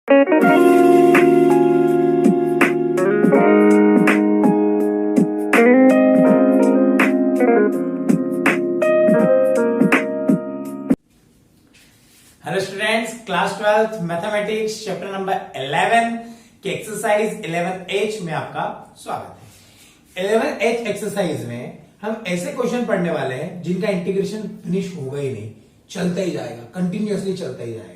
Hello students, class 12 mathematics chapter number 11 के exercise 11H में आपका स्वागत है। 11H एक्सरसाइज में हम ऐसे क्वेश्चन पढ़ने वाले हैं जिनका इंटीग्रेशन फिनिश होगा ही नहीं, चलता ही जाएगा, कंटिन्यूअसली चलता ही जाएगा।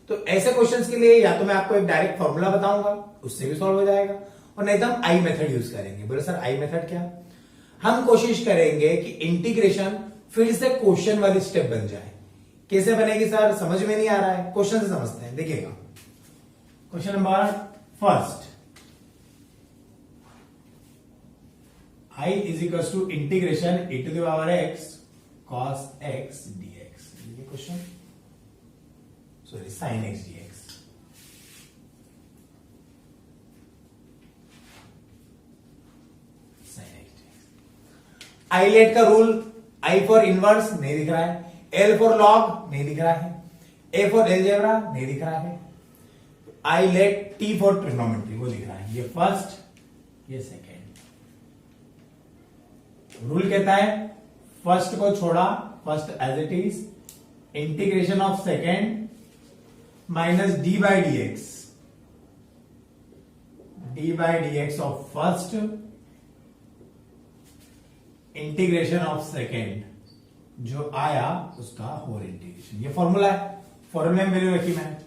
तो ऐसे क्वेश्चंस के लिए या तो मैं आपको एक डायरेक्ट फॉर्मूला बताऊंगा, उससे भी सॉल्व हो जाएगा, और नहीं तो हम आई मेथड यूज करेंगे। बोले सर आई मेथड क्या? हम कोशिश करेंगे कि इंटीग्रेशन फिर से क्वेश्चन वाली स्टेप बन जाए। कैसे बनेगी सर? समझ में नहीं आ रहा है, क्वेश्चन से समझते हैं। देखिएगा, question number first, i is equal to integration e to the power x cos x dx। ये question, sorry, sin x dx। sin x dx। ILATE का रूल, I फॉर इनवर्स नहीं दिख रहा है, L फॉर लॉग नहीं दिख रहा है, A फॉर एलजेब्रा नहीं दिख रहा है, I let T for trigonometry वो दिख रहा है। ये फर्स्ट, ये सेकेंड। रूल कहता है फर्स्ट को छोड़ा, first as it is, integration of second minus d by d x, d by d x of first integration of second, जो आया उसका होल इंटीग्रेशन। ये फॉर्मूला है, फॉर्मूले में वैल्यू रखी मैंने।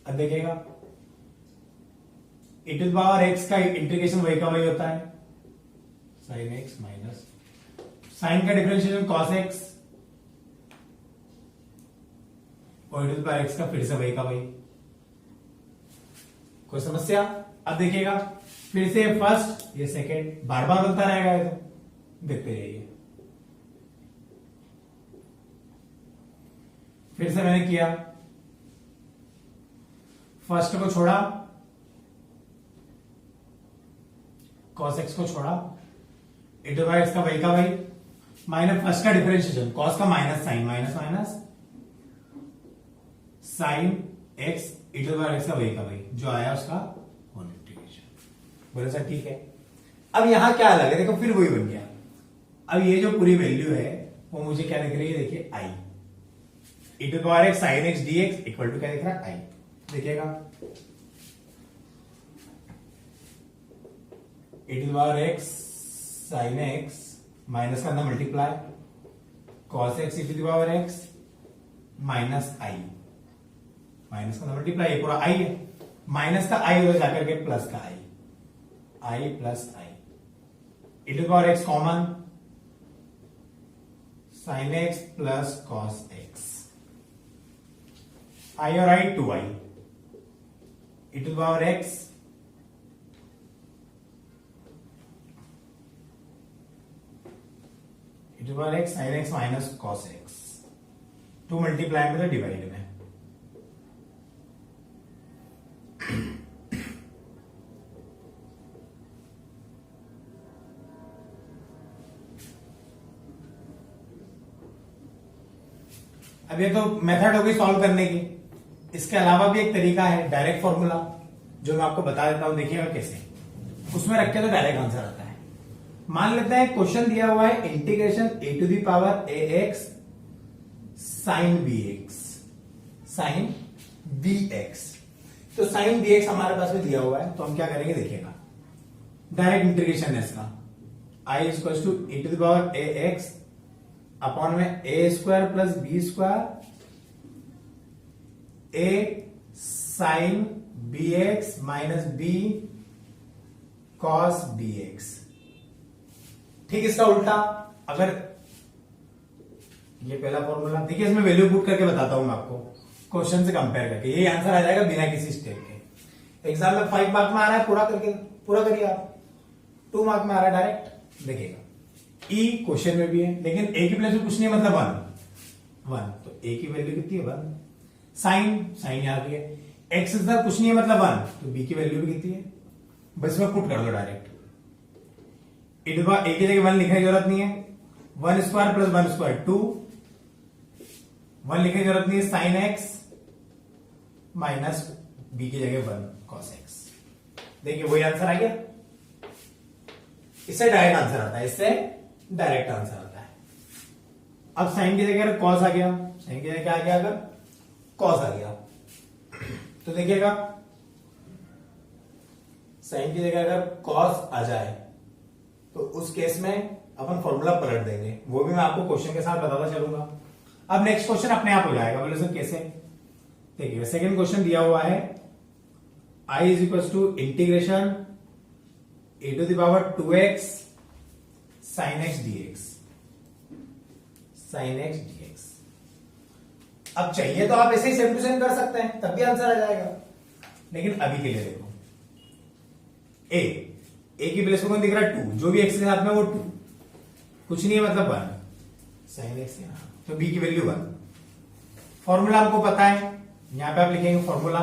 अब देखिएगा, e to the power x का इंटीग्रेशन वही का वही होता है, साइन एक्स माइनस साइन का डिफरेंशिएशन कॉस एक्स, और e to the power x का फिर से वही का वही। कोई समस्या? अब देखिएगा, फिर से फर्स्ट, ये सेकेंड, बार बार बनता रहेगा, ये तो देखते रहिए। फिर से मैंने किया, फर्स्ट को छोड़ा, cos x को छोड़ा, e टू एक्स का वही का वही, माइनस फर्स्ट का डिफरेंशिएशन, cos का minus sine, minus minus sine x, e to x का वही का वही, जो आया उसका होल इंटीग्रेशन। बोले सर ठीक है। अब यहां क्या अलग है? देखो, फिर वही बन गया। अब ये जो पूरी वैल्यू है वो मुझे क्या दिख रही है? देखिए, I e to power x sine x d x equal to क्या दिख रहा है? आई। देखिएगा, e to power x sine x minus का अंदर multiply cos x e to power x minus I, minus का अंदर मल्टीप्लाई, ये पूरा आई है, माइनस का आई उधर जाकर के प्लस का I, I plus I, e to power X common, sine X plus cos X, I और I 2i, e to power X e to power x sine x minus cos X, 2 multiply में तो divide में। अब ये तो method होगी solve करने की। इसके अलावा भी एक तरीका है, डायरेक्ट फॉर्मूला, जो मैं आपको बता देता हूं। देखिएगा कैसे, उसमें रख के तो डायरेक्ट आंसर आता है। मान लेते हैं क्वेश्चन दिया हुआ है integration e to the power A x sine B x, sine B x. तो साइन बी एक्स हमारे पास में दिया हुआ है, तो हम क्या करेंगे? देखिएगा, डायरेक्ट इंटीग्रेशन है इसका। I is equal to e to the power A X upon में A square plus B square, A sine B X minus B cos B X. ठीक, इसका उल्टा, अगर ये पहला फॉर्मूला, देखिए इसमें वैल्यू पुट करके बताता हूं मैं आपको, क्वेश्चन से कंपेयर करके, ये आंसर आ जाएगा बिना किसी स्टेप के। एग्जाम में 5 मार्क में आ रहा है, पूरा करिए आप। 2 मार्क में आ रहा है डायरेक्ट। देखिएगा, ई क्वेश्चन में भी है, लेकिन ए की प्लेस में कुछ नहीं है, मतलब 1, तो ए की वैल्यू कितनी है? 1। साइन यहां भी है, एक्स सर कुछ नहीं है, मतलब 1, तो बी की वैल्यू भी कितनी है? बस में पुट कर दो डायरेक्ट। ए की जगह 1 लिखने की जरूरत नहीं है, 1 स्क्वायर प्लस 1 स्क्वायर 2, 1 लिखने की जरूरत नहीं है, साइन एक्स माइनस बी की जगह 1 cos x। देखिए वही आंसर आ गया। इससे डायरेक्ट आंसर आता है, इससे डायरेक्ट आंसर आता है। अब साइन की जगह कॉस आ गया, साइन की जगह क्या आ गया, अगर कॉस आ गया तो देखिएगा साइन की जगह अगर कॉस आ जाए तो उस केस में अपन फॉर्मूला पलट देंगे, वो भी मैं आपको क्वेश्चन के साथ बताता चलूंगा। अब नेक्स्ट क्वेश्चन अपने आप हो जाएगा। बोले सर कैसे? देखिए सेकंड क्वेश्चन दिया हुआ है I is equal to integration a to the power 2x sine x dx, sine x dx। अब चाहिए तो आप ऐसे ही सेम टू सेम कर सकते हैं, तब भी आंसर आ जाएगा। लेकिन अभी के लिए देखो, ए की प्लेस में कौन दिख रहा है 2, जो भी एक्स के साथ में वो 2, कुछ नहीं है मतलब 1 साइन एक्स, तो बी की वैल्यू 1। फॉर्मूला आपको पता है, यहां पे आप लिखेंगे फॉर्मूला,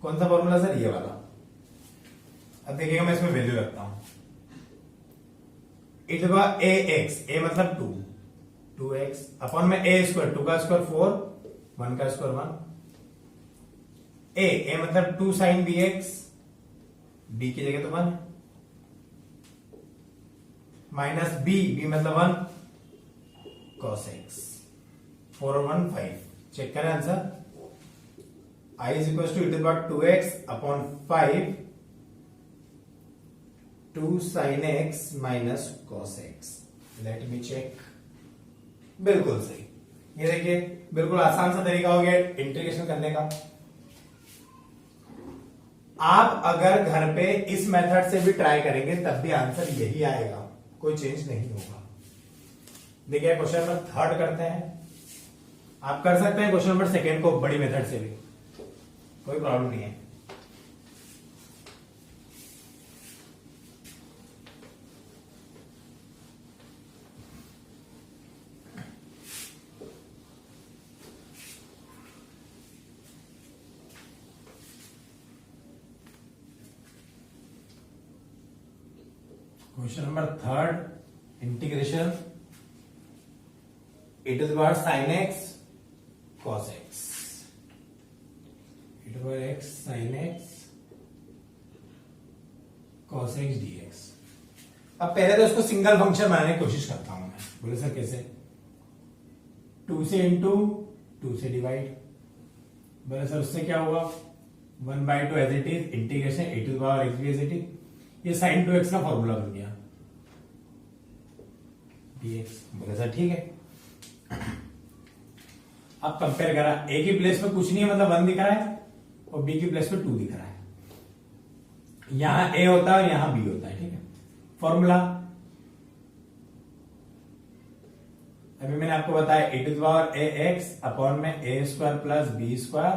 कौन सा फॉर्मूला सर? ये वाला। अब देखिएगा मैं इसमें वैल्यू रखता हूं, इट ए एक्स, ए मतलब 2x अपॉन में ए स्क्वायर, 2 का स्क्वायर 4, 1 का स्क्वायर 1, ए मतलब 2 साइन बी एक्स, बी की जगह तो 1, माइनस बी मतलब 1 cos x, 4 और 1 5। चेक करें answer, I is equal to it बार 2x upon 5 2 sine x minus cos x। Let me check, बिल्कुल सही। ये देखिए बिल्कुल आसान सा तरीका हो गया इंटीग्रेशन करने का। आप अगर घर पे इस मेथड से भी ट्राई करेंगे तब भी आंसर यही आएगा, कोई चेंज नहीं होगा। देखिए क्वेश्चन नंबर 3 करते हैं। आप कर सकते हैं क्वेश्चन नंबर 2 को बड़ी मेथड से भी, कोई प्रॉब्लम नहीं है। Question number 3 integration e to the power sin x cos x, e to the power x sin x cos x dx। अब पहले तो इसको सिंगल फंक्शन बनाने की कोशिश करता हूं मैं। बोले सर कैसे? 2 से इंटू 2 से डिवाइड, बोले सर उससे क्या होगा 1/2 as it is integration e to the power x भी एज इट इज, ये sin 2x का फॉर्मूला बन गया dx। बोले सर ठीक है। अब कंपेयर करा, a की प्लेस पे कुछ नहीं है मतलब 1 दिख रहा है और b की प्लेस पे 2 दिख रहा है। यहां a होता है और यहां b होता है, ठीक है। फॉर्मूला अभी मैंने आपको बताया e to the power A X upon में A square plus B square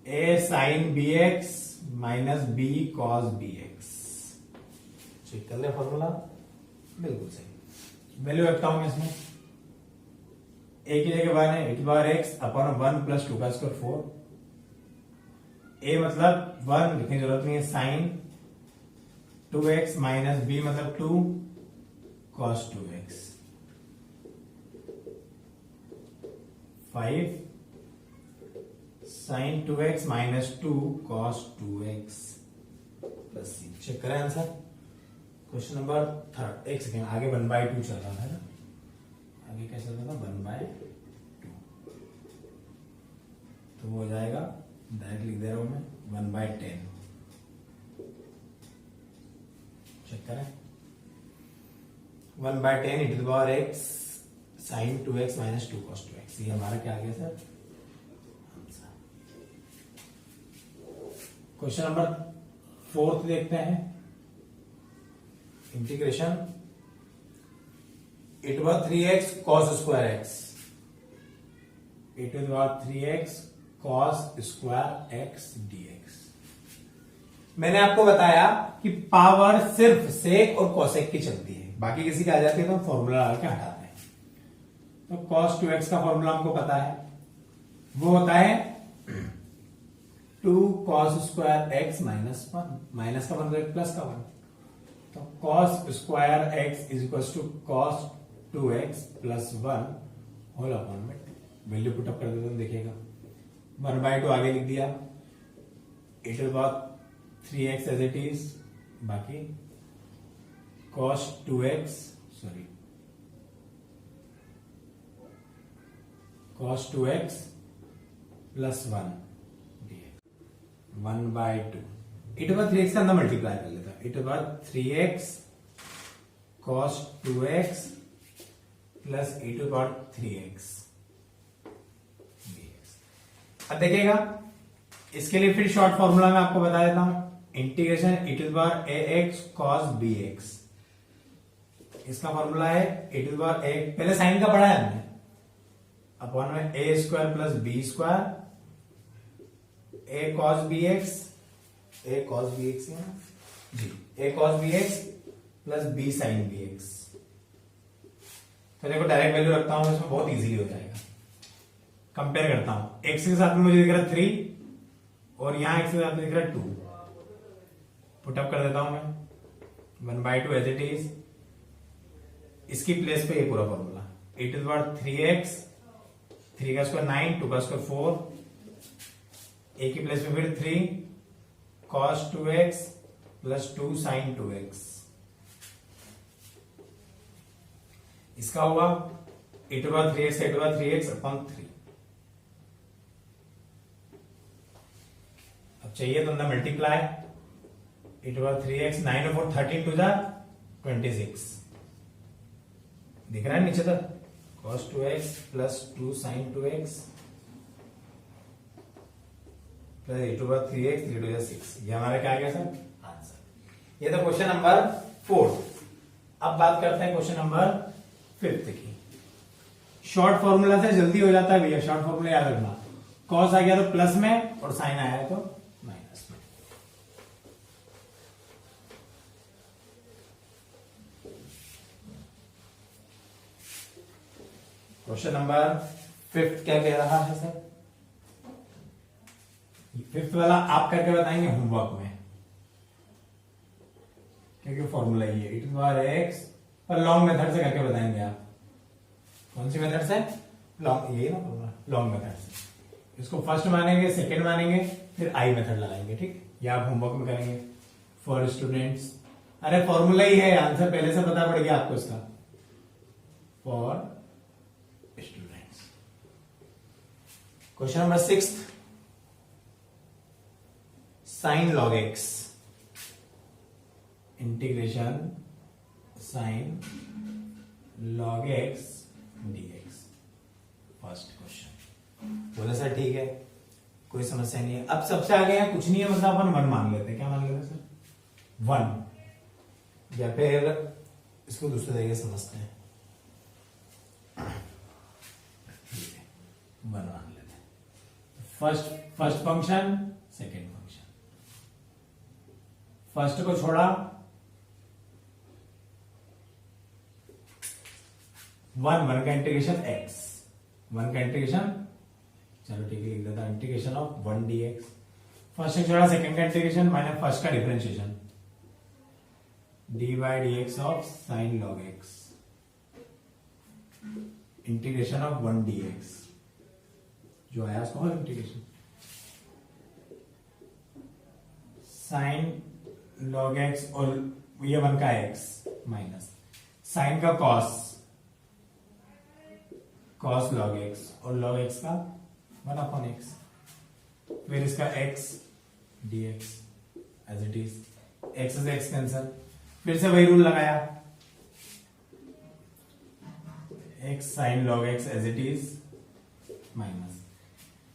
A sine B X minus B cos B X. Check कर ले फॉर्मूला, बिल्कुल सही। वैल्यू रखता हूं मैं इसमें, ए की जगह 1 है, e to the power x upon 1 plus 2 का स्क्वायर 4, ए मतलब 1 लिखने की जरूरत नहीं है, साइन 2x माइनस बी मतलब 2 cos 2x, 5 sine 2x minus 2 cos 2x plus C. Check करें आंसर। क्वेश्चन नंबर 3, एक सेकेंड आगे 1/2 चल रहा है ना, आगे क्या चल रहा था 1/2, तो वो हो जाएगा, डायरेक्ट लिख दे रहा हूं मैं 1/10। चेक करें 1/10 e to the power x sine 2x minus 2 cos 2x। ये हमारा क्या आ गया सर? क्वेश्चन नंबर 4 देखते हैं। Integration e to the power 3x cos square x, e to the power 3x cos square x dx। मैंने आपको बताया कि पावर सिर्फ सेक और कोसेक की चलती है, बाकी किसी की आ जाती है तो फॉर्मूला लगा के हटाते हैं। तो cos 2x का फॉर्मूला हमको पता है, वो होता है 2 cos square x minus 1, minus का 1 प्लस का 1, तो cos square x is equal to cos 2x plus 1 whole upon में वैल्यू पुटअप कर देते देखिएगा 1/2 आगे लिख दिया it will power 3x as it is बाकी cos 2x प्लस 1 1/2 इट बार 3x का अंदर मल्टीप्लाई कर लेता इट बार 3x cos 2x plus e to power 3x dx। अब देखिएगा इसके लिए फिर शॉर्ट फॉर्मूला मैं आपको बता देता हूं integration e to power ax cos bx। इसका फॉर्मूला है e टू पावर a पहले साइन का पढ़ा है हमने अपॉन में a square plus B square a cos bx जी a cos bx plus b sin bx। तो देखो डायरेक्ट वैल्यू रखता हूं इसमें बहुत इजीली हो जाएगा। कंपेयर करता हूं x के साथ में मुझे दिख रहा है 3 और यहां x के साथ में दिख रहा है 2 पुटअप कर देता हूं मैं 1/2 एज इट इज इसकी प्लेस पे ये पूरा formula e to the power 3x 3 का स्क्वायर 9 2 का स्क्वायर 4 a की प्लेस पे फिर 3 cos 2x plus 2 sin 2x इसका हुआ e to power 3x upon 3। अब चाहिए तो अंदर multiply e to power 3x 9 और 4 13 टू जा 26 दिख रहा है नीचे तक cos 2x plus 2 sin 2x plus e to power 3x 3 to जा 6 ये हमारा क्या आ गया सर आंसर। ये तो क्वेश्चन नंबर 4। अब बात करते हैं क्वेश्चन नंबर 5 की। शॉर्ट फॉर्मूला से जल्दी हो जाता है भैया शॉर्ट फॉर्मूला याद रखना cos आ गया तो प्लस में और साइन आया तो माइनस में। क्वेश्चन नंबर 5 क्या कह रहा है सर 5th वाला आप करके बताएंगे होमवर्क में क्योंकि फॉर्मूला ये है इट बार एक्स पर लॉन्ग मेथड से करके बताएंगे आप। कौन सी मेथड से लॉन्ग यही ना फॉर्मूला लॉन्ग मेथड से इसको फर्स्ट मानेंगे सेकंड मानेंगे फिर आई मेथड लगाएंगे ठीक ये आप होमवर्क में करेंगे फॉर स्टूडेंट्स। अरे फॉर्मूला ही है आंसर पहले से पता पड़ गया आपको इसका for students. Question number 6 sine log x integration sine log x dx first question बोला सर ठीक है कोई समस्या नहीं है। अब सबसे आगे है कुछ नहीं है मतलब अपन 1 मान लेते हैं क्या मान लेते हैं सर 1 या फिर इसको दूसरे तरीके से समझते हैं 1 मान लेते हैं। First function second function first को छोड़ा 1 का इंटीग्रेशन x 1 का इंटीग्रेशन चलो ठीक है लिख देता इंटीग्रेशन ऑफ 1 dx फर्स्ट को छोड़ा सेकंड का इंटीग्रेशन माइनस फर्स्ट का differentiation dy dx of sine log x integration of 1 dx जो आया उसको इंटीग्रेशन साइन log x और ये 1 का x माइनस साइन का cos log x और log x का 1/x फिर इसका x dx as it is x से x कैंसल फिर से वही रूल लगाया x sin log x as it is minus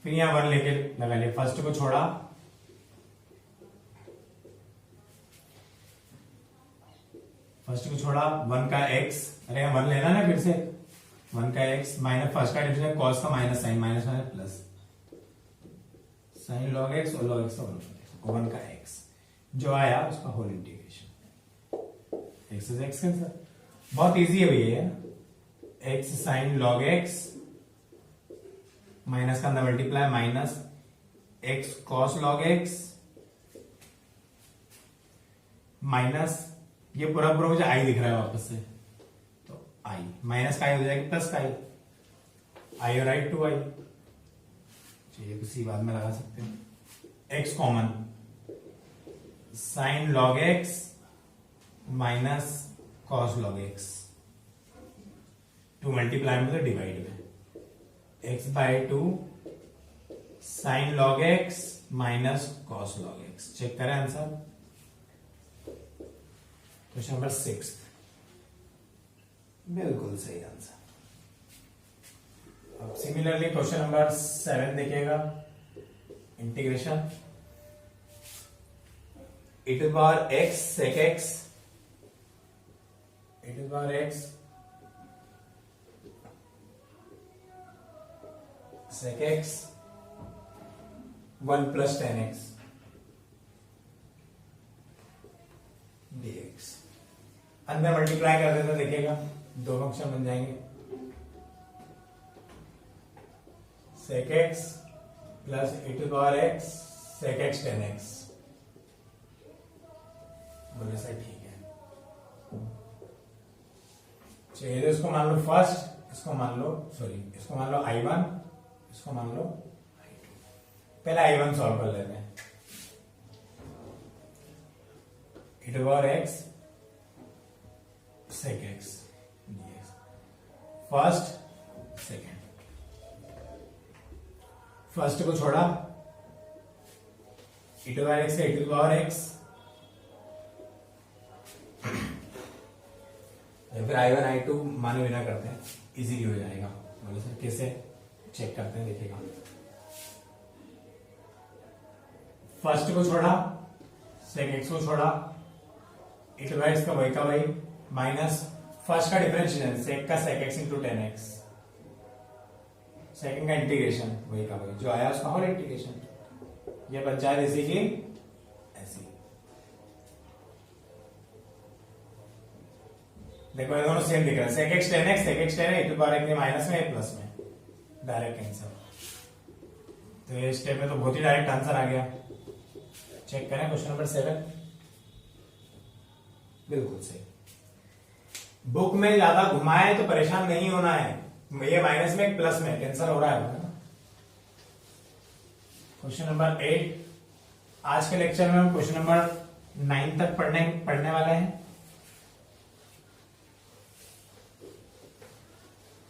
फिर यहां 1 लेके लगा लिया फर्स्ट को छोड़ा फर्स्ट को छोड़ा 1 का x अरे 1 लेना ना फिर से 1 का x माइनस फर्स्ट का डिफरेंस cos का minus sine minus minus plus sine log x और log x का 1 का x जो आया उसका होल इंटीग्रेशन x से x कैंसिल बहुत इजी है भैया x sine log x minus का अंदर multiply minus x cos log x minus ये पूरा पूरा मुझे आई दिख रहा है वापस से तो आई माइनस का आई हो जाएगा प्लस का आई आई और आई 2i, चलिए तो सी बाद में लगा सकते हैं। x common, sine log x minus cos log x, two multiply में तो डिवाइड में, x/2 sine log x minus cos log x। Check करें आंसर, क्वेश्चन नंबर 6 बिल्कुल सही आंसर। अब सिमिलरली क्वेश्चन नंबर 7 देखिएगा, integration e to power x sec x, e to power x sec x 1 plus 10x dx। अंदर multiply कर देते देखिएगा, दो फंक्शन बन जाएंगे, sec x plus e to power x sec x 10x। बोले sir ठीक है, चलिए इसको मान लो फर्स्ट, इसको मान लो इसको मान लो I1, इसको मान लो I2। पहले I1 सॉल्व कर लेते हैं। e to power x sec x dx, first second, first को छोड़ा, e टू पावर x से e टू पावर x, या फिर I1 I2 माने बिना करते हैं, इजीली हो जाएगा। बोले सर कैसे, चेक करते हैं देखिएगा। फर्स्ट को छोड़ा, सेक एक्स को छोड़ा, e टू पावर x का वही का वही, माइनस फर्स्ट का डिफरेंशिएशन सेक का sec x into 10x, second का इंटीग्रेशन वही का वही, जो आया उसका और इंटीग्रेशन, ये बच जाए जैसे कि ऐसी। देखो ये दोनों सेम दिख रहा है, सेक एक्स 10x, सेक एक्स 10 है, e to power x minus में प्लस में, डायरेक्ट कैंसिल। तो ये स्टेप में तो बहुत ही डायरेक्ट आंसर आ गया। चेक करें क्वेश्चन नंबर 7, बिल्कुल सही। बुक में ज्यादा घुमाए तो परेशान नहीं होना है, ये माइनस में प्लस में कैंसिल हो रहा है। क्वेश्चन नंबर 8, आज के लेक्चर में हम क्वेश्चन नंबर 9 तक पढ़ने वाले हैं।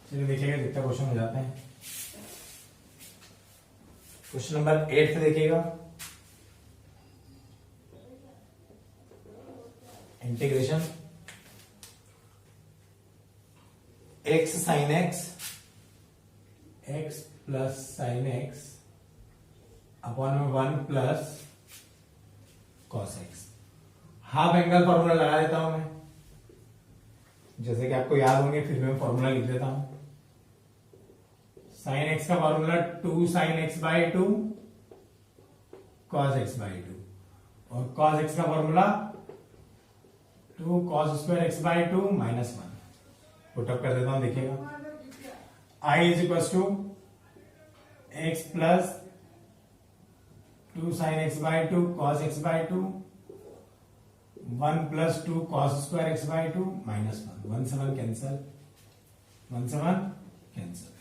चलिए देखिएगा कितना क्वेश्चन हो जाते हैं। क्वेश्चन नंबर 8 देखिएगा, integration x sine x, x plus sine x upon में 1 plus cos x। Half angle formula लगा देता हूं मैं, जैसे कि आपको याद होंगे, फिर मैं फॉर्मूला लिख देता हूं। साइन x का formula 2 sine x/2 cos x/2, और cos x का formula 2 cos square x/2 minus 1। Put up कर देता हूं देखिएगा, I is equal to x plus 2 sine x/2 cos x/2 1 plus 2 cos square x/2 minus 1। 1 से 1 कैंसल, 1 से 1 cancel.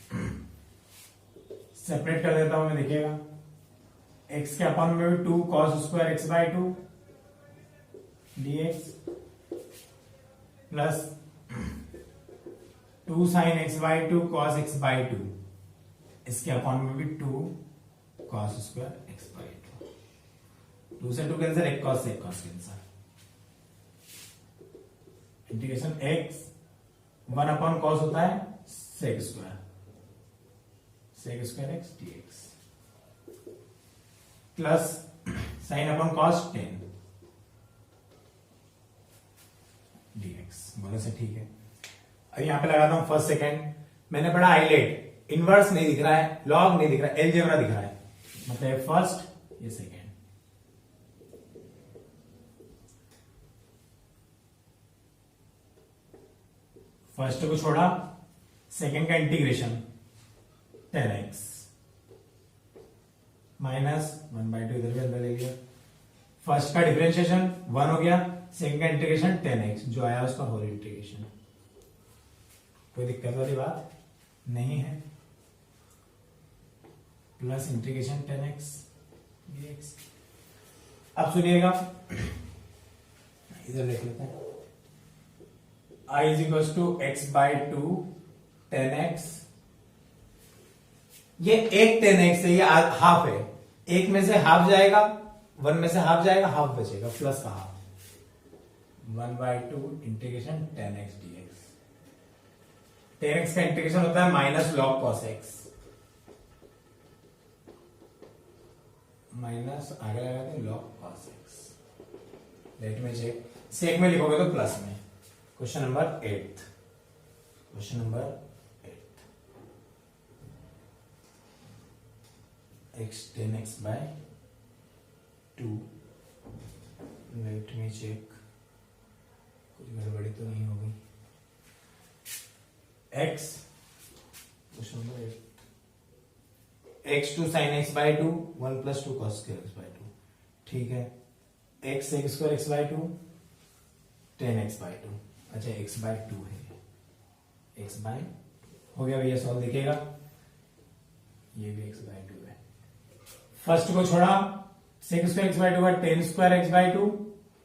Separate कर देता हूं मैं देखिएगा, x के अपॉन में 2 cos square x/2 dx plus 2 sine x/2 cos x/2, इसके अपॉन में भी 2 cos स्क्वायर x/2। 2 से 2 कैंसिल, 1 cos से 1 cos cancel. Integration x 1 upon cos होता है sec square, sec square x dx plus sine upon cos 10 dx। बोले से ठीक है। अब यहां पे लगाता हूं फर्स्ट सेकेंड। मैंने पढ़ा आइलेट, इनवर्स नहीं दिख रहा है, लॉग नहीं दिख रहा है, एलजेब्रा दिख रहा है, मतलब फर्स्ट ये सेकेंड। फर्स्ट को छोड़ा, सेकेंड का इंटीग्रेशन 10x माइनस 1/2 इधर भी अंदर ले लिया। फर्स्ट का डिफरेंशिएशन 1 हो गया, सेकेंड का इंटीग्रेशन 10x, जो आया उसका होल इंटीग्रेशन। कोई दिक्कत वाली बात नहीं है। Plus integration 10x dx। अब सुनिएगा, इधर लिख लेते हैं, I is equal to x by two 10x। ये एक 10x है, ये हाफ है, एक में से हाफ जाएगा, 1 में से हाफ जाएगा, हाफ बचेगा, प्लस का half, 1/2 integration 10x dx। 10x का इंटीग्रेशन होता है माइनस लॉग कॉस एक्स, माइनस आगे लगाते हैं लॉग कॉस एक्स। लेट में चेक, सेक में लिखोगे तो प्लस में। Question number 8, question number 8, x 10x by 2। Let me check, कुछ गड़बड़ी तो नहीं होगी। x, question number 8, x 2 sin x by 2, 1 plus 2 cos square x by 2। ठीक है, x sec square x by 2, 10x by 2। अच्छा, x बाय 2 है, x bye हो गया भैया, सॉल्व दिखेगा, ये भी x बाय 2 है। फर्स्ट को छोड़ा, sec स्क्वायर x बाय 2 का 10 स्क्वायर x बाय 2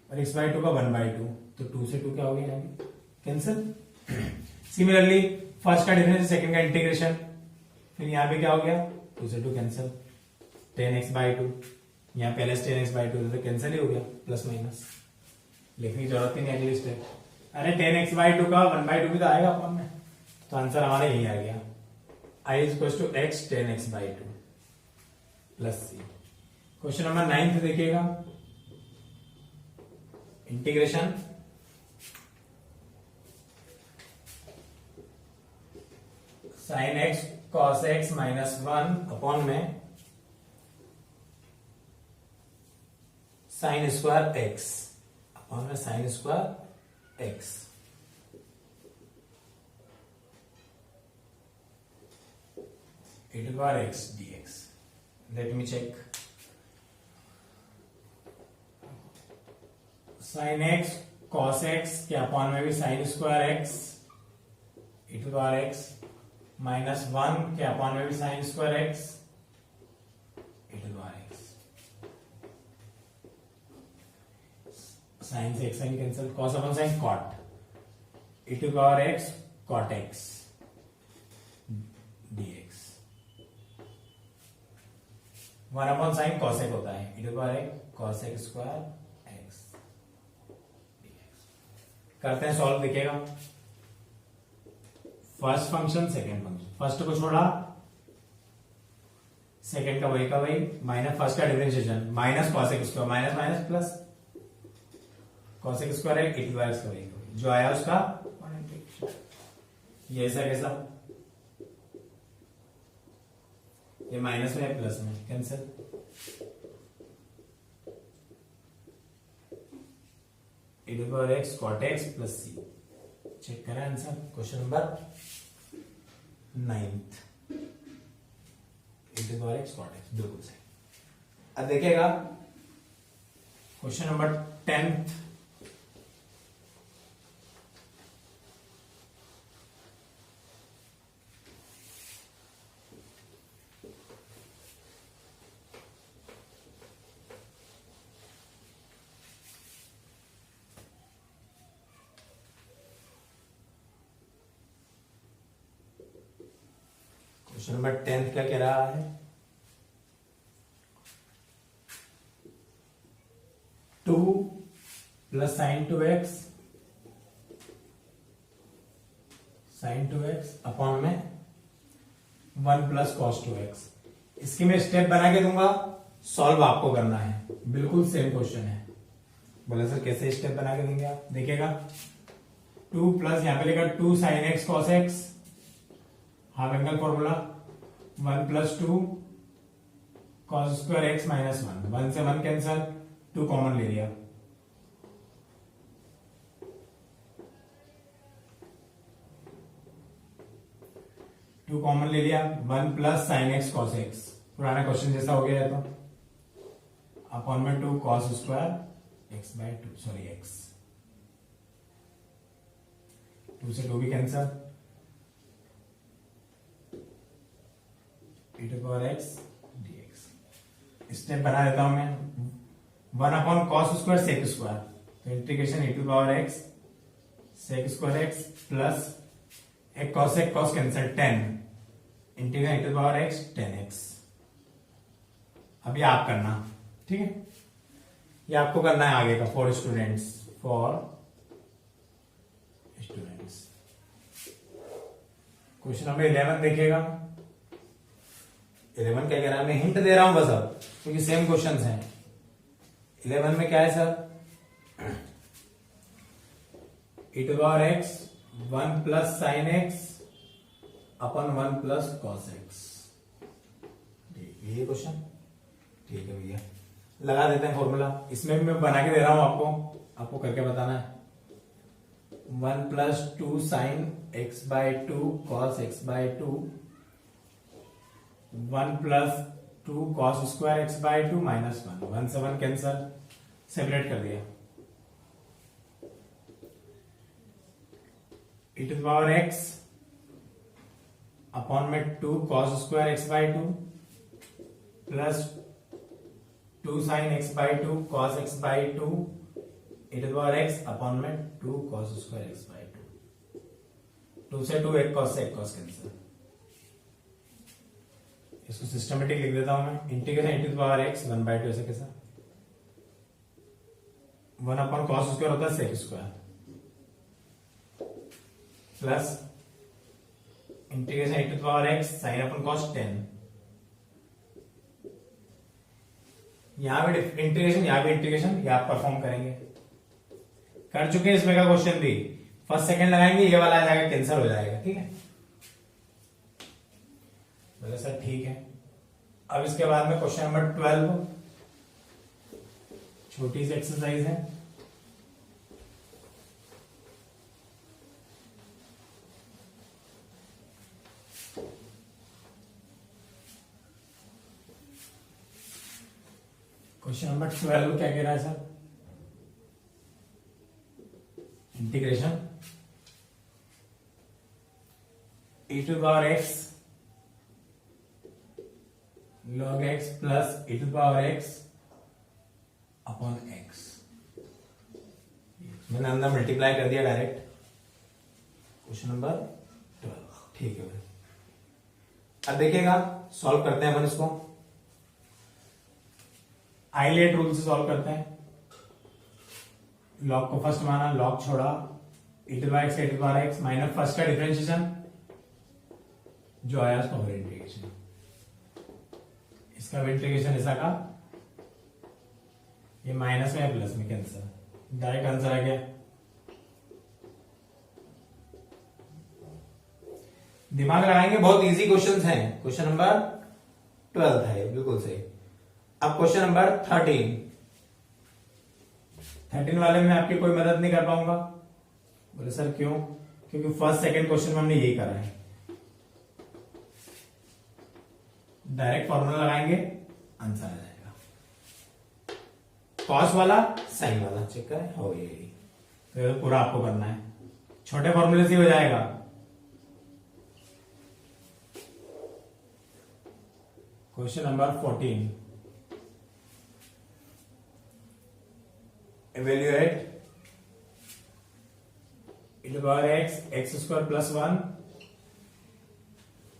और x बाय 2 का 1/2, तो 2 से 2 क्या हो गया, यहाँ पे कैंसिल। सिमिलरली फर्स्ट का डिफरेंस, सेकंड का इंटीग्रेशन, फिर यहाँ पे क्या हो गया, 2 से 2 कैंसिल, 10x बाय 2, यहाँ पहले 10x बाय 2 तो कैंसिल ही हो गया, प्लस माइनस लिखने की जरूरत ही नहीं अगली स्टेप। अरे 10x बाय 2 का 1/2 भी तो आएगा अपन में, तो आंसर हमारा यही आ गया, I is equal to x 10x by 2 plus c। Question number 9 देखिएगा, integration sine x cos x minus 1 upon में साइन स्क्वायर x अपॉन में sine square x। e to power x dx। Let me check, sine x cos x के upon में भी sine square x, e to power x minus 1 के upon में भी sine square x, e to power x। Sign से x sine cancel, cos upon sine cot, e to power x cot x dx। 1 upon sine cos x होता है, e to power x cos x square x dx। करते हैं solve, दिखेगा first function second function, first को छोड़ा, second का वही का वही, माइनस फर्स्ट का differentiation, minus cos x square, minus minus plus cos x square है, e टू एक्स का वही का वही, जो आया उसका ये ऐसा कैसा, ये माइनस में है प्लस में, cancel. e to power x cot x plus c। Check करें answer, question number 9th, e to power x cot x, बिल्कुल सही। अब देखिएगा question number 10th, question number 10th क्या कह रहा है, 2 plus sign 2x sign 2x upon में 1 प्लस कॉस 2x। इसकी मैं स्टेप बना के दूंगा, सॉल्व आपको करना है, बिल्कुल सेम क्वेश्चन है। बोले सर कैसे स्टेप बना के देंगे आप, देखिएगा 2 प्लस यहां पे लिखा 2 sine x cos x, half angle formula, 1 plus 2 cos square x minus 1, 1 से 1 कैंसल, 2 कॉमन ले लिया, टू कॉमन ले लिया, 1 plus sine x cos x, पुराना क्वेश्चन जैसा हो गया है, तो अपॉन में 2 cos square x by 2, sorry x, 2 से 2 भी cancel, e to power x step बना देता हूं मैं। 1/cos² sec स्क्वायर, तो integration e⁻x sec² x plus एक cos cancel 10 integration e⁻x 10x। अब ये आप करना, ठीक है, ये आपको करना है आगे का फॉर स्टूडेंट्स। क्वेश्चन नंबर 11 देखिएगा। 11 क्या कह रहा है, मैं हिंट दे रहा हूं बस अब, क्योंकि सेम क्वेश्चंस हैं। 11 में क्या है sir, e⁻x 1 plus sine X upon 1 plus cos X, ये क्वेश्चन, ठीक है भैया, लगा देते हैं फॉर्मूला। इसमें भी मैं बना के दे रहा हूं आपको करके बताना है। 1 plus 2 sine x by 2 cos x by 2, 1 plus 2 cos square x by 2 minus 1 से 1 कैंसल, सेपरेट कर दिया। e⁻x अपॉन में 2 cos square x by 2 plus 2 sine x by 2 cos x by 2 e⁻x upon में 2 कॉस स्क्वायर एक्स बाय 2 से 2 एक cos से एक cos cancel. इसको सिस्टमेटिक लिख देता हूं मैं। इंटीग्रेशन e⁻x 1/2 ऐसे कैसा, 1/cos स्क्वायर होता है sec square plus integration e⁻x sine upon cos 10। यहां भी इंटीग्रेशन, यहां भी इंटीग्रेशन, ये आप परफॉर्म करेंगे, कर चुके हैं इसमें का क्वेश्चन भी। फर्स्ट सेकंड लगाएंगे, ये वाला आ जाएगा, कैंसिल हो जाएगा, ठीक है। बोले सर ठीक है। अब इसके बाद में क्वेश्चन नंबर 12, छोटी सी एक्सरसाइज है। क्वेश्चन नंबर 12 क्या कह रहा है sir, integration e⁻x log x plus e⁻x upon x, मैंने अंदर मल्टीप्लाई कर दिया डायरेक्ट। क्वेश्चन नंबर 12, ठीक है भाई। अब देखिएगा, सॉल्व करते हैं अपन इसको। आइलेट रूल से सॉल्व करते हैं। लॉग को फर्स्ट माना, लॉग छोड़ा, e⁻x माइनस फर्स्ट का डिफरेंशिएशन जो आया उसका होल इंटीग्रेशन, इसका इंटीग्रेशन ऐसा का, ये माइनस में प्लस में कैंसिल, डायरेक्ट आंसर आ गया। दिमाग लगाएंगे, बहुत इजी क्वेश्चंस हैं। क्वेश्चन नंबर 12 है, बिल्कुल सही। अब क्वेश्चन नंबर 13 वाले में आपकी कोई मदद नहीं कर पाऊंगा। बोले सर क्यों, क्योंकि फर्स्ट सेकंड क्वेश्चन में हमने यही करा है, डायरेक्ट फॉर्मूला लगाएंगे, आंसर आ जाएगा। कॉस वाला साइन वाला चेक करें, हो यही, तो ये पूरा आपको करना है, छोटे फॉर्मूले से हो जाएगा। Question number 14, evaluate e⁻x x² plus 1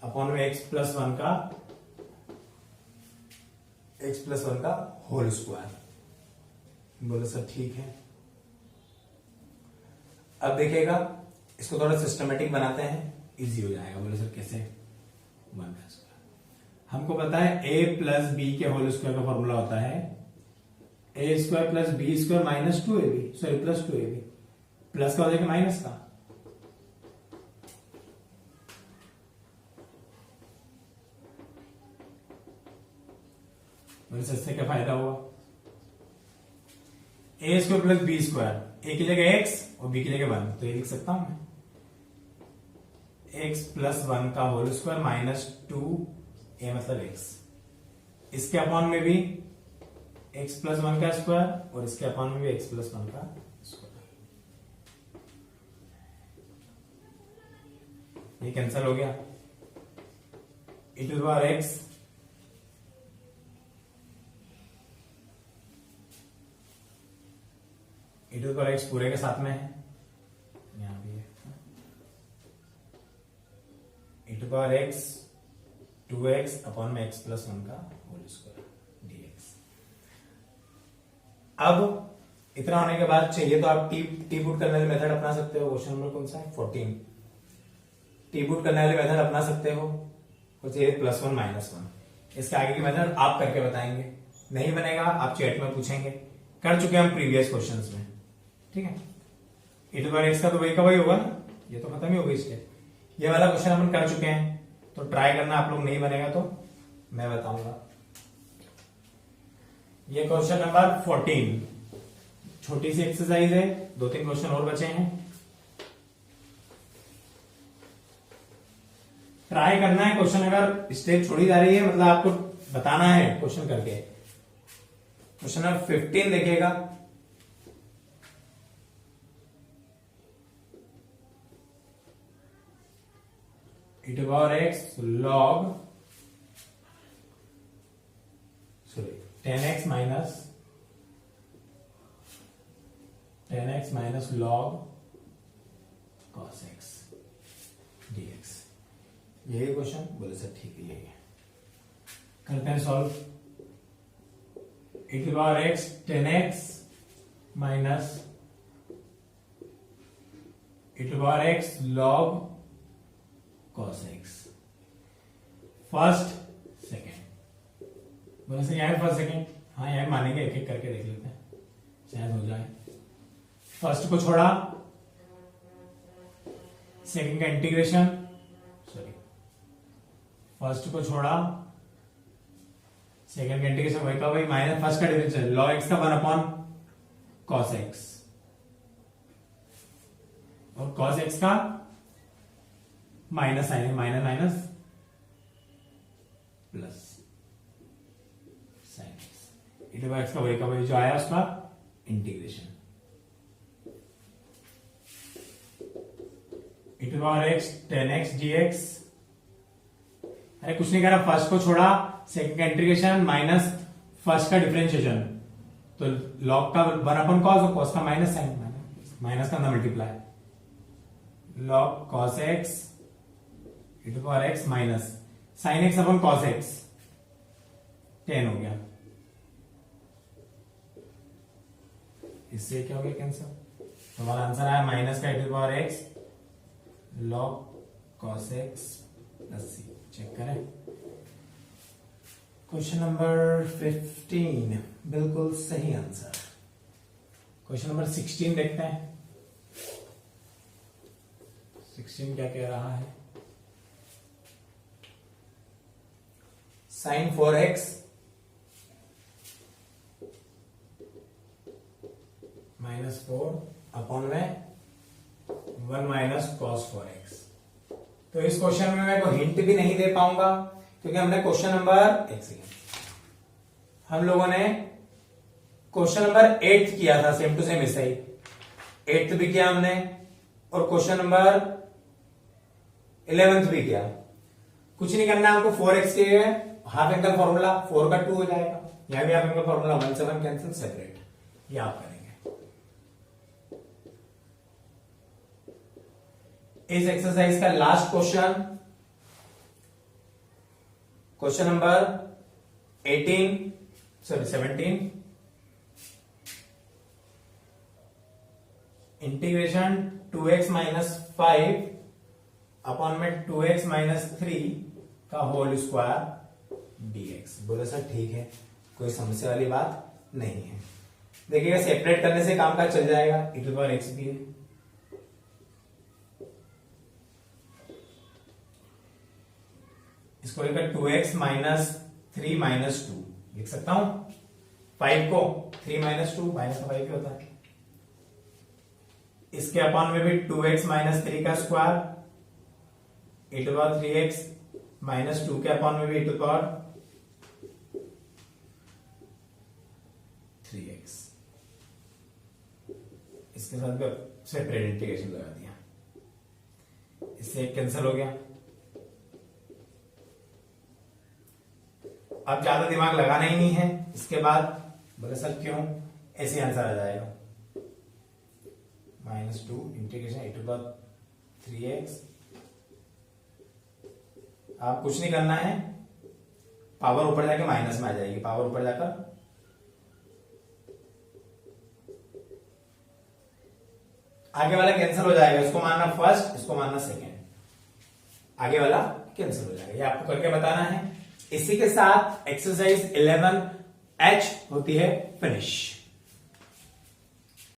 upon में x प्लस 1 का होल स्क्वायर। बोले सर ठीक है। अब देखिएगा, इसको थोड़ा सिस्टमेटिक बनाते हैं, इजी हो जाएगा। बोले सर कैसे, 1 का स्क्वायर, हमको पता है a प्लस बी के होल स्क्वायर का फॉर्मूला होता है a² plus b² minus 2ab, sorry plus 2ab, plus का हो जाएगा माइनस का, इससे क्या फायदा हुआ, a² प्लस b², a की जगह x और b की जगह 1, तो ये लिख सकता हूं मैं, x प्लस 1 का होल स्क्वायर माइनस 2a मतलब x, इसके अपॉन में भी x प्लस 1 का स्क्वायर और इसके अपॉन में भी x प्लस 1 का स्क्वायर, ये कैंसिल हो गया। e⁻x to the power x पूरे के साथ में है, यहां भी है e to power x 2x upon में x प्लस 1 का होल स्क्वायर dx। अब इतना होने के बाद चाहिए तो आप टी पुट करने वाले मेथड अपना सकते हो। क्वेश्चन नंबर कौन सा है 14। टी पुट करने वाले मेथड अपना सकते हो, कुछ ये +1 -1। इसके आगे की मेथड आप करके बताएंगे, नहीं बनेगा आप चैट में पूछेंगे, कर चुके हम प्रीवियस क्वेश्चंस में, ठीक है। e टू पावर x का तो वही का वही होगा ना, ये तो खत्म ही हो गई स्टेप। ये वाला क्वेश्चन अपन कर चुके हैं, तो ट्राई करना आप लोग, नहीं बनेगा तो मैं बताऊंगा। ये क्वेश्चन नंबर 14 छोटी सी एक्सरसाइज है, 2-3 क्वेश्चन और बचे हैं, ट्राई करना है। क्वेश्चन अगर स्टेप छोड़ी जा रही है मतलब आपको बताना है क्वेश्चन करके। क्वेश्चन नंबर 15 देखिएगा, e to power x log 10x minus log cos x dx। यही क्वेश्चन बोले सर, ठीक है, यही है, करते हैं solve. e to power x 10x minus e to power x log cos x, first second बोले सर, यहाँ फर्स्ट सेकेंड, हाँ यहाँ मानेंगे, एक एक करके देख लेते हैं शायद हो जाए। फर्स्ट को छोड़ा, सेकेंड का इंटीग्रेशन, सॉरी फर्स्ट को छोड़ा, सेकेंड का इंटीग्रेशन वही का वही, माइनस फर्स्ट का डिफरेंशियल लॉग एक्स का 1 cos x, और cos x का minus sine, minus minus plus sine x, e to power x का वही का वही जो आया उसका integration, e to power x 10x dx। अरे कुछ नहीं करा, फर्स्ट को छोड़ा, सेकंड का इंटीग्रेशन माइनस फर्स्ट का डिफरेंशिएशन, तो लॉग का 1 cos और cos का माइनस साइन, माइनस का अंदर multiply, log cos x e to power x minus sine x upon cos x 10 हो गया, इससे क्या हो गया कैंसर, तो हमारा आंसर आया माइनस का e to power x log cos x plus c। Check करें क्वेश्चन नंबर 15 बिल्कुल सही आंसर। क्वेश्चन नंबर 16 देखते हैं, 16 क्या कह रहा है, sin 4x -4 अपॉन में 1 माइनस cos 4x। तो इस क्वेश्चन में मैं कोई हिंट भी नहीं दे पाऊंगा, क्योंकि हमने क्वेश्चन नंबर, एक सेकेंड, हम लोगों ने क्वेश्चन नंबर 8 किया था, सेम टू सेम ऐसा ही 8th भी किया हमने, और क्वेश्चन नंबर 11th भी किया। कुछ नहीं करना हमको, 4x के हाफ एंगल फॉर्मूला 4 का 2 हो जाएगा, यहां भी हाफ एंगल फॉर्मूला 1 से 1 कैंसिल, सेपरेट, ये आप करेंगे। इस एक्सरसाइज का last question, question number 17, integration 2x minus 5 upon में 2x माइनस 3 का होल स्क्वायर dx। बोले सर ठीक है, कोई समस्या वाली बात नहीं है। देखिएगा सेपरेट करने से काम का चल जाएगा, e टू पावर x भी है, इसको लेकर 2x माइनस 3 माइनस 2 लिख सकता हूं, 5 को 3 माइनस 2 माइनस 5 ही होता है, इसके अपॉन में भी 2x माइनस 3 का square, e to power 3x minus 2 के अपॉन में भी e टू पावर 3x, इसके साथ भी सेपरेट इंटीग्रेशन लगा दिया, इससे एक कैंसिल हो गया। अब ज्यादा दिमाग लगाना ही नहीं है, इसके बाद बोले सर क्यों, ऐसे आंसर आ जाएगा। -2 integration a to the 3x। आप कुछ नहीं करना है, पावर ऊपर जाके माइनस में आ जाएगी, पावर ऊपर जाकर आगे वाला कैंसिल हो जाएगा, इसको मानना फर्स्ट, इसको मानना सेकेंड, आगे वाला कैंसिल हो जाएगा। ये आपको करके बताना है। इसी के साथ एक्सरसाइज 11H होती है फिनिश।